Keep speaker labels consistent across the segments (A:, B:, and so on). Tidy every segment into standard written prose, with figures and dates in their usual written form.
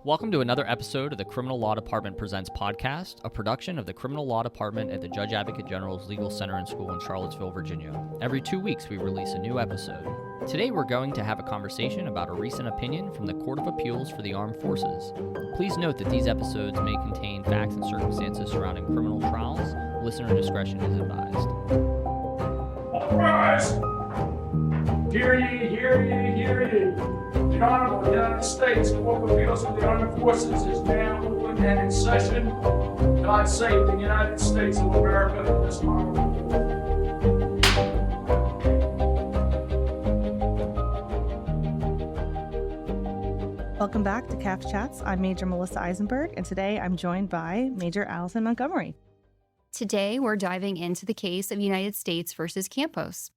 A: Welcome to another episode of the Criminal Law Department Presents podcast, a production of the Criminal Law Department at the Judge Advocate General's Legal Center and School in Charlottesville, Virginia. Every 2 weeks, we release a new episode. Today, we're going to have a conversation about a recent opinion from the Court of Appeals for the Armed Forces. Please note that these episodes may contain facts and circumstances surrounding criminal trials. Listener discretion is advised.
B: All rise! Hear ye, hear ye, hear ye. The Honorable United States Court of Appeals of the Armed Forces is now open and in session. God save the United States of America and this honorable.
C: Welcome back to C.A.A.F Chats. I'm Major Melissa Eisenberg, and today I'm joined by Major Allison Montgomery.
D: Today, we're diving into the case of United States versus Campos.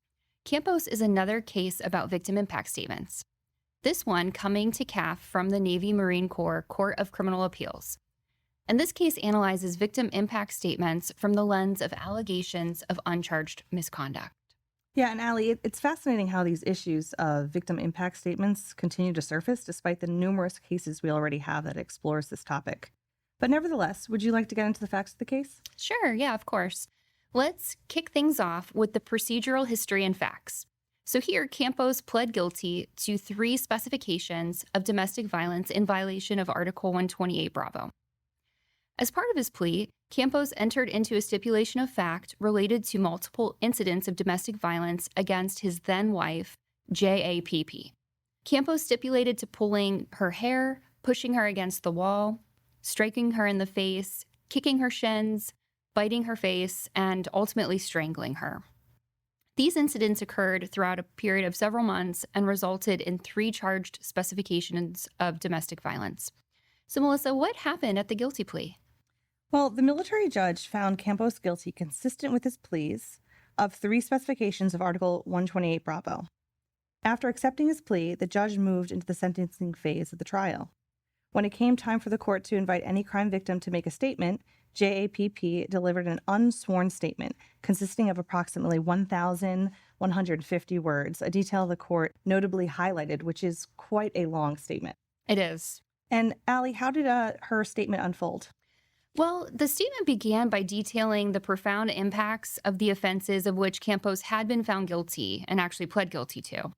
D: Campos is another case about victim impact statements. This one coming to C.A.A.F from the Navy Marine Corps Court of Criminal Appeals. And this case analyzes victim impact statements from the lens of allegations of uncharged misconduct.
C: Yeah, and Allie, it's fascinating how these issues of victim impact statements continue to surface despite the numerous cases we already have that explores this topic. But nevertheless, would you like to get into the facts of the case?
D: Sure, yeah, of course. Let's kick things off with the procedural history and facts. So here, Campos pled guilty to 3 specifications of domestic violence in violation of Article 128 Bravo. As part of his plea, Campos entered into a stipulation of fact related to multiple incidents of domestic violence against his then-wife, C.A.A.F. Campos stipulated to pulling her hair, pushing her against the wall, striking her in the face, kicking her shins, biting her face, and ultimately strangling her. These incidents occurred throughout a period of several months and resulted in 3 charged specifications of domestic violence. So, Melissa, what happened at the guilty plea?
C: Well, the military judge found Campos guilty consistent with his pleas of 3 specifications of Article 128 Bravo. After accepting his plea, the judge moved into the sentencing phase of the trial. When it came time for the court to invite any crime victim to make a statement, C.A.A.F delivered an unsworn statement consisting of approximately 1,150 words, a detail the court notably highlighted, which is quite a long statement.
D: It is.
C: And Allie, how did her statement unfold?
D: Well, the statement began by detailing the profound impacts of the offenses of which Campos had been found guilty and actually pled guilty to.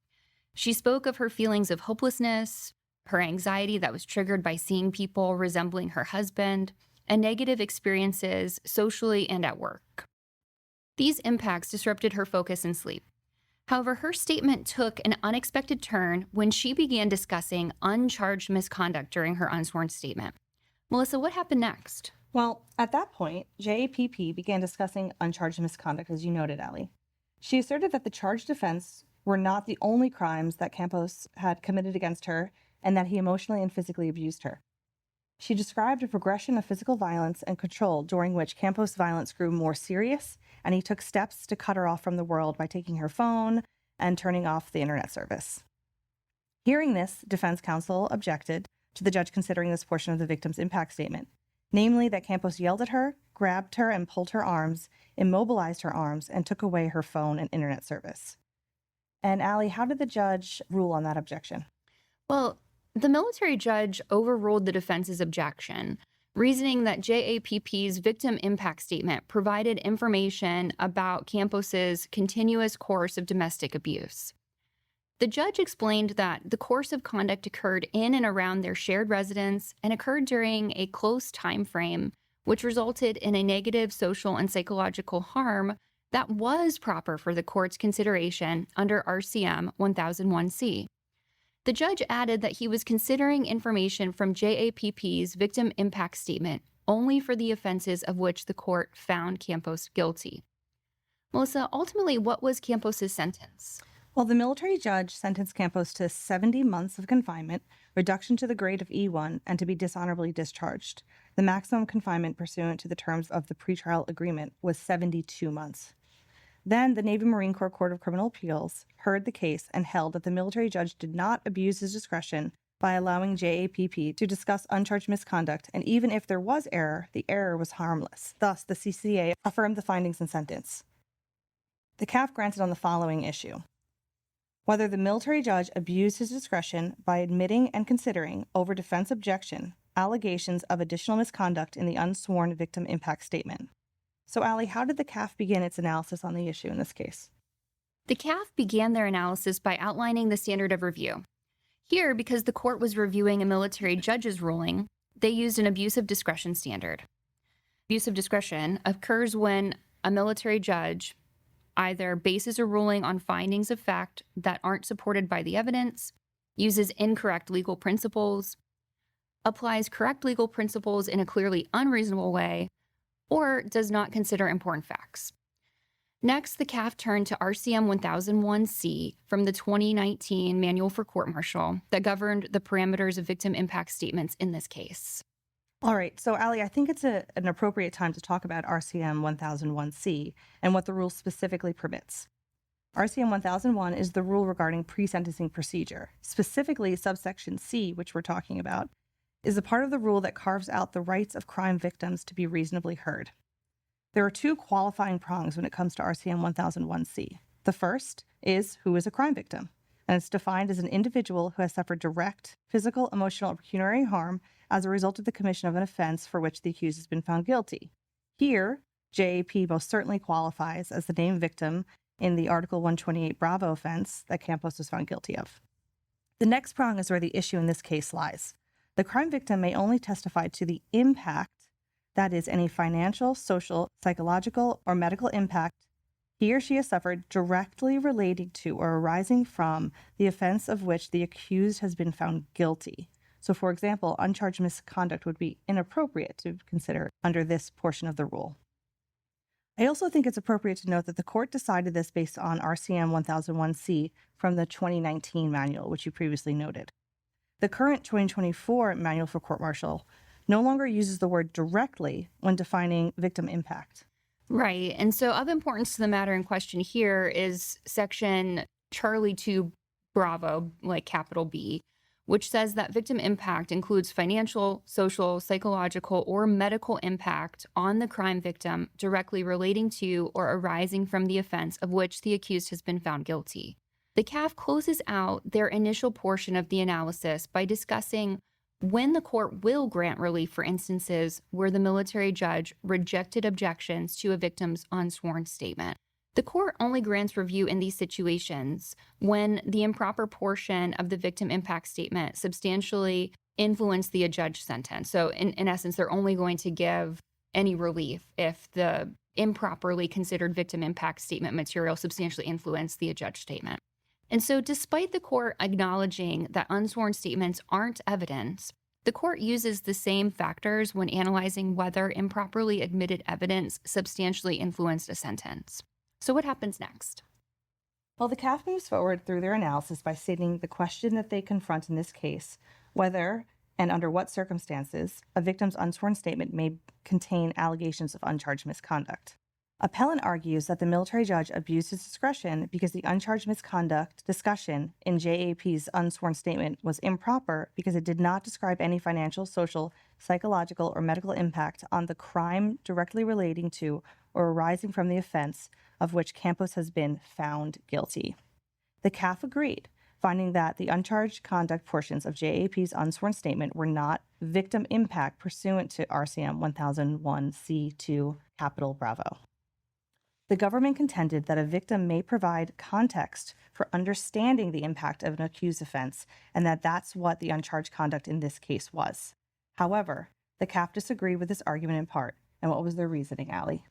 D: She spoke of her feelings of hopelessness, her anxiety that was triggered by seeing people resembling her husband, and negative experiences socially and at work. These impacts disrupted her focus and sleep. However, her statement took an unexpected turn when she began discussing uncharged misconduct during her unsworn statement. Melissa, what happened next?
C: Well, at that point, C.A.A.F began discussing uncharged misconduct, as you noted, Allie. She asserted that the charged offense were not the only crimes that Campos had committed against her and that he emotionally and physically abused her. She described a progression of physical violence and control during which Campos' violence grew more serious, and he took steps to cut her off from the world by taking her phone and turning off the internet service. Hearing this, defense counsel objected to the judge considering this portion of the victim's impact statement, namely that Campos yelled at her, grabbed her and pulled her arms, immobilized her arms, and took away her phone and internet service. And Allie, how did the judge rule on that objection?
D: Well, the military judge overruled the defense's objection, reasoning that C.A.A.F.'s victim impact statement provided information about Campos's continuous course of domestic abuse. The judge explained that the course of conduct occurred in and around their shared residence and occurred during a close time frame, which resulted in a negative social and psychological harm that was proper for the court's consideration under R.C.M. 1001C. The judge added that he was considering information from C.A.A.F.'s victim impact statement only for the offenses of which the court found Campos guilty. Melissa, ultimately, what was Campos's sentence?
C: Well, the military judge sentenced Campos to 70 months of confinement, reduction to the grade of E1, and to be dishonorably discharged. The maximum confinement pursuant to the terms of the pretrial agreement was 72 months. Then the Navy Marine Corps Court of Criminal Appeals heard the case and held that the military judge did not abuse his discretion by allowing C.A.A.F to discuss uncharged misconduct, and even if there was error, the error was harmless. Thus, the CCA affirmed the findings and sentence. The C.A.A.F granted on the following issue: whether the military judge abused his discretion by admitting and considering, over defense objection, allegations of additional misconduct in the unsworn victim impact statement. So, Allie, how did the CAAF begin its analysis on the issue in this case?
D: The CAAF began their analysis by outlining the standard of review. Here, because the court was reviewing a military judge's ruling, they used an abuse of discretion standard. Abuse of discretion occurs when a military judge either bases a ruling on findings of fact that aren't supported by the evidence, uses incorrect legal principles, applies correct legal principles in a clearly unreasonable way, or does not consider important facts. Next, the CAAF turned to R.C.M. 1001C from the 2019 Manual for Court-Martial that governed the parameters of victim impact statements in this case.
C: All right, so Allie, I think it's an appropriate time to talk about R.C.M. 1001C and what the rule specifically permits. R.C.M. 1001 is the rule regarding pre-sentencing procedure. Specifically, subsection C, which we're talking about, is a part of the rule that carves out the rights of crime victims to be reasonably heard. There are two qualifying prongs when it comes to R.C.M. 1001C. The first is who is a crime victim, and it's defined as an individual who has suffered direct physical, emotional, or pecuniary harm as a result of the commission of an offense for which the accused has been found guilty. Here, CAAF most certainly qualifies as the named victim in the Article 128 Bravo offense that Campos was found guilty of. The next prong is where the issue in this case lies. The crime victim may only testify to the impact, that is, any financial, social, psychological, or medical impact he or she has suffered directly relating to or arising from the offense of which the accused has been found guilty. So, for example, uncharged misconduct would be inappropriate to consider under this portion of the rule. I also think it's appropriate to note that the court decided this based on R.C.M. 1001C from the 2019 manual, which you previously noted. The current 2024 Manual for Court-Martial no longer uses the word directly when defining victim impact.
D: Right. And so of importance to the matter in question here is section Charlie 2 Bravo, like capital B, which says that victim impact includes financial, social, psychological, or medical impact on the crime victim directly relating to or arising from the offense of which the accused has been found guilty. The CAAF closes out their initial portion of the analysis by discussing when the court will grant relief for instances where the military judge rejected objections to a victim's unsworn statement. The court only grants review in these situations when the improper portion of the victim impact statement substantially influenced the adjudged sentence. So in essence, they're only going to give any relief if the improperly considered victim impact statement material substantially influenced the adjudged statement. And so despite the court acknowledging that unsworn statements aren't evidence, the court uses the same factors when analyzing whether improperly admitted evidence substantially influenced a sentence. So what happens next?
C: Well, the CAAF moves forward through their analysis by stating the question that they confront in this case, whether and under what circumstances a victim's unsworn statement may contain allegations of uncharged misconduct. Appellant argues that the military judge abused his discretion because the uncharged misconduct discussion in CAAF's unsworn statement was improper because it did not describe any financial, social, psychological, or medical impact on the crime directly relating to or arising from the offense of which Campos has been found guilty. The CAAF agreed, finding that the uncharged conduct portions of CAAF's unsworn statement were not victim impact pursuant to R.C.M. 1001C2 capital Bravo. The government contended that a victim may provide context for understanding the impact of an accused offense, and that that's what the uncharged conduct in this case was. However, the CAAF disagreed with this argument in part. And what was their reasoning, Allie?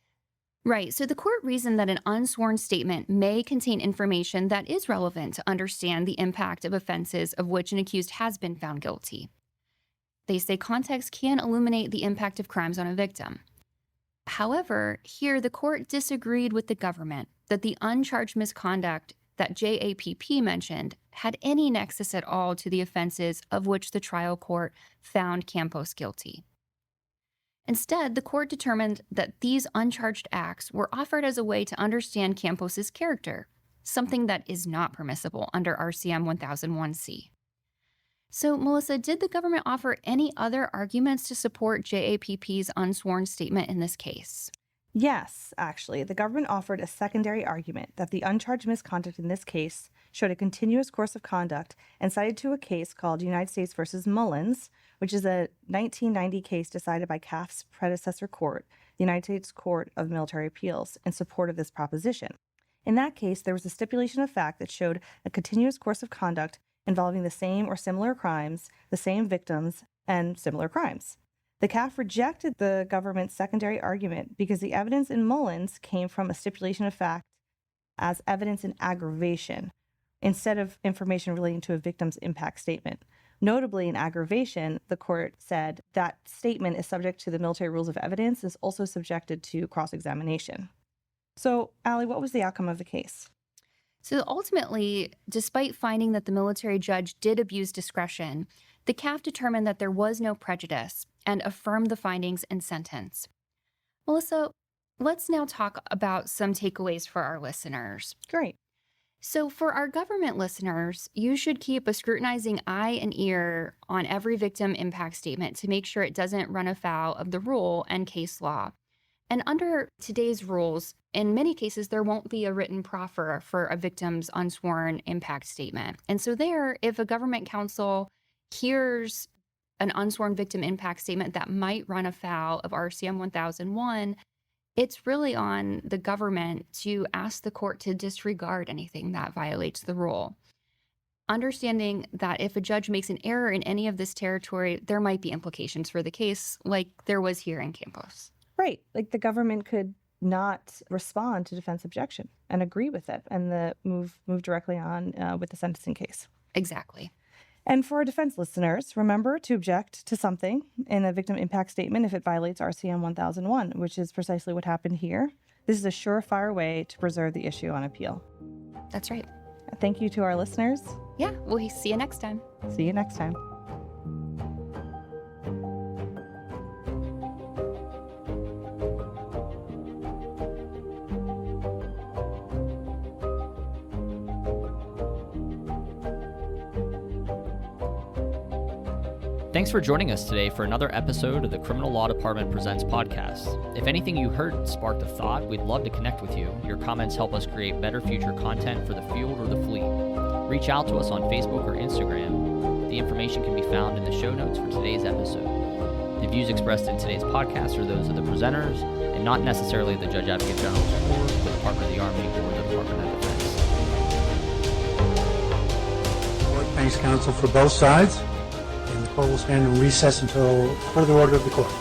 D: Right. So the court reasoned that an unsworn statement may contain information that is relevant to understand the impact of offenses of which an accused has been found guilty. They say context can illuminate the impact of crimes on a victim. However, here the court disagreed with the government that the uncharged misconduct that CAAF mentioned had any nexus at all to the offenses of which the trial court found Campos guilty. Instead, the court determined that these uncharged acts were offered as a way to understand Campos's character, something that is not permissible under R.C.M. 1001C. So, Melissa, did the government offer any other arguments to support CAAF's unsworn statement in this case?
C: Yes, actually, the government offered a secondary argument that the uncharged misconduct in this case showed a continuous course of conduct and cited to a case called United States versus Mullins, which is a 1990 case decided by CAAF's predecessor court, the United States Court of Military Appeals, in support of this proposition. In that case, there was a stipulation of fact that showed a continuous course of conduct involving the same or similar crimes, the same victims, and similar crimes. The CAAF rejected the government's secondary argument because the evidence in Mullins came from a stipulation of fact as evidence in aggravation, instead of information relating to a victim's impact statement. Notably, in aggravation, the court said that statement is subject to the military rules of evidence, is also subjected to cross-examination. So, Allie, what was the outcome of the case?
D: So ultimately, despite finding that the military judge did abuse discretion, the CAAF determined that there was no prejudice and affirmed the findings and sentence. Melissa, let's now talk about some takeaways for our listeners.
C: Great.
D: So for our government listeners, you should keep a scrutinizing eye and ear on every victim impact statement to make sure it doesn't run afoul of the rule and case law. And under today's rules, in many cases, there won't be a written proffer for a victim's unsworn impact statement. And so there, if a government counsel hears an unsworn victim impact statement that might run afoul of R.C.M. 1001, it's really on the government to ask the court to disregard anything that violates the rule. Understanding that if a judge makes an error in any of this territory, there might be implications for the case, like there was here in Campos.
C: Right. Like the government could not respond to defense objection and agree with it and move directly on with the sentencing case.
D: Exactly.
C: And for our defense listeners, remember to object to something in a victim impact statement if it violates R.C.M. 1001, which is precisely what happened here. This is a surefire way to preserve the issue on appeal.
D: That's right.
C: Thank you to our listeners.
D: Yeah, we'll see you next time.
C: See you next time.
A: Thanks for joining us today for another episode of the Criminal Law Department Presents podcast. If anything you heard sparked a thought, we'd love to connect with you. Your comments help us create better future content for the field or the fleet. Reach out to us on Facebook or Instagram. The information can be found in the show notes for today's episode. The views expressed in today's podcast are those of the presenters and not necessarily the Judge Advocate General's Court, the Department of the Army, or the Department of Defense.
E: Court thanks counsel for both sides. And the court will stand in recess until further order of the court.